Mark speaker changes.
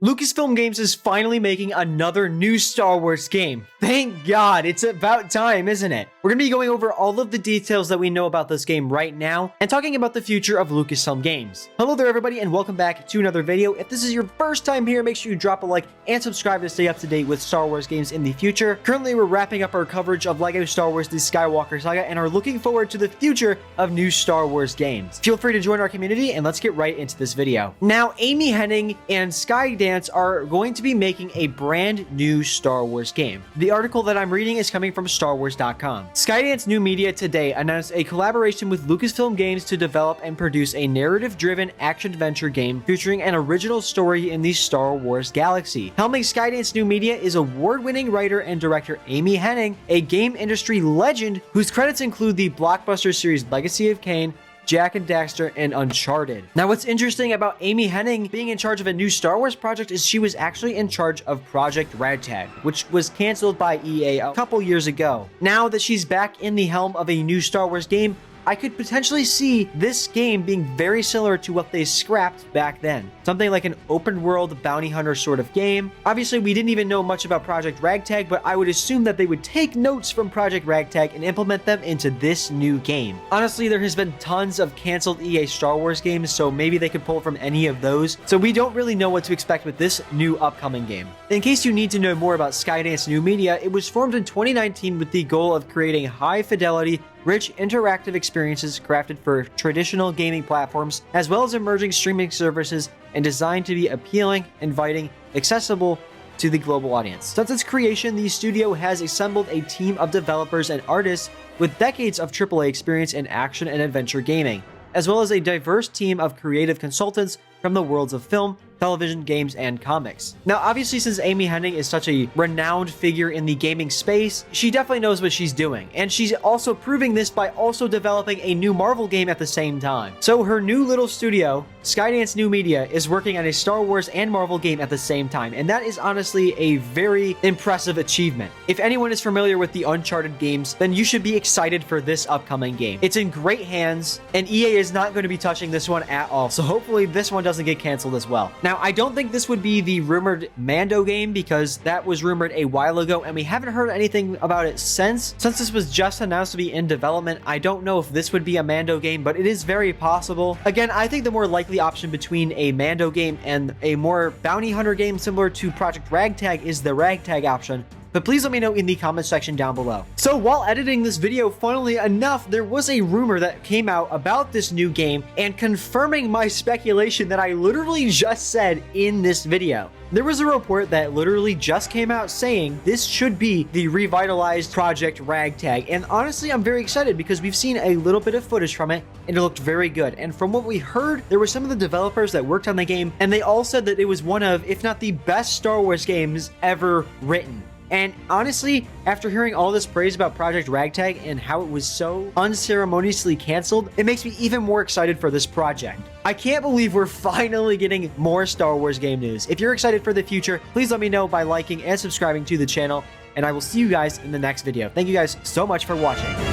Speaker 1: Lucasfilm Games is finally making another new Star Wars game. Thank God, it's about time, isn't it? We're going to be going over all of the details that we know about this game right now and talking about the future of Lucasfilm Games. Hello there everybody and welcome back to another video. If this is your first time here, make sure you drop a like and subscribe to stay up to date with Star Wars games in the future. Currently, we're wrapping up our coverage of LEGO Star Wars The Skywalker Saga and are looking forward to the future of new Star Wars games. Feel free to join our community and let's get right into this video. Now, Amy Hennig and Skydance are going to be making a brand new Star Wars game. The article that I'm reading is coming from StarWars.com. Skydance New Media today announced a collaboration with Lucasfilm Games to develop and produce a narrative-driven action-adventure game featuring an original story in the Star Wars galaxy. Helming Skydance New Media is award-winning writer and director Amy Hennig, a game industry legend whose credits include the blockbuster series Legacy of Kain, Jak and Daxter, and Uncharted. Now, what's interesting about Amy Hennig being in charge of a new Star Wars project is she was actually in charge of Project Ragtag, which was canceled by EA a couple years ago. Now that she's back in the helm of a new Star Wars game, I could potentially see this game being very similar to what they scrapped back then. Something like an open world bounty hunter sort of game. Obviously, we didn't even know much about Project Ragtag, but I would assume that they would take notes from Project Ragtag and implement them into this new game. Honestly, there has been tons of canceled EA Star Wars games, so maybe they could pull from any of those. So we don't really know what to expect with this new upcoming game. In case you need to know more about Skydance New Media, it was formed in 2019 with the goal of creating high fidelity, rich interactive experiences crafted for traditional gaming platforms, as well as emerging streaming services, and designed to be appealing, inviting, accessible to the global audience. Since its creation, the studio has assembled a team of developers and artists with decades of AAA experience in action and adventure gaming, as well as a diverse team of creative consultants from the worlds of film, television, games, and comics. Now, obviously, since Amy Hennig is such a renowned figure in the gaming space, she definitely knows what she's doing, and she's also proving this by also developing a new Marvel game at the same time. So her new little studio, Skydance New Media, is working on a Star Wars and Marvel game at the same time, and that is honestly a very impressive achievement. If anyone is familiar with the Uncharted games, then you should be excited for this upcoming game. It's in great hands, and EA is not going to be touching this one at all, so hopefully this one doesn't get canceled as well. Now, I don't think this would be the rumored Mando game because that was rumored a while ago and we haven't heard anything about it since. Since this was just announced to be in development, I don't know if this would be a Mando game, but it is very possible. Again, I think the more likely option between a Mando game and a more bounty hunter game similar to Project Ragtag is the Ragtag option. But please let me know in the comment section down below. So while editing this video, funnily enough, there was a rumor that came out about this new game and confirming my speculation that I literally just said in this video. There was a report that literally just came out saying this should be the revitalized Project Ragtag. And honestly, I'm very excited because we've seen a little bit of footage from it and it looked very good. And from what we heard, there were some of the developers that worked on the game and they all said that it was one of, if not the best Star Wars games ever written. And honestly, after hearing all this praise about Project Ragtag and how it was so unceremoniously canceled, it makes me even more excited for this project. I can't believe we're finally getting more Star Wars game news. If you're excited for the future, please let me know by liking and subscribing to the channel, and I will see you guys in the next video. Thank you guys so much for watching.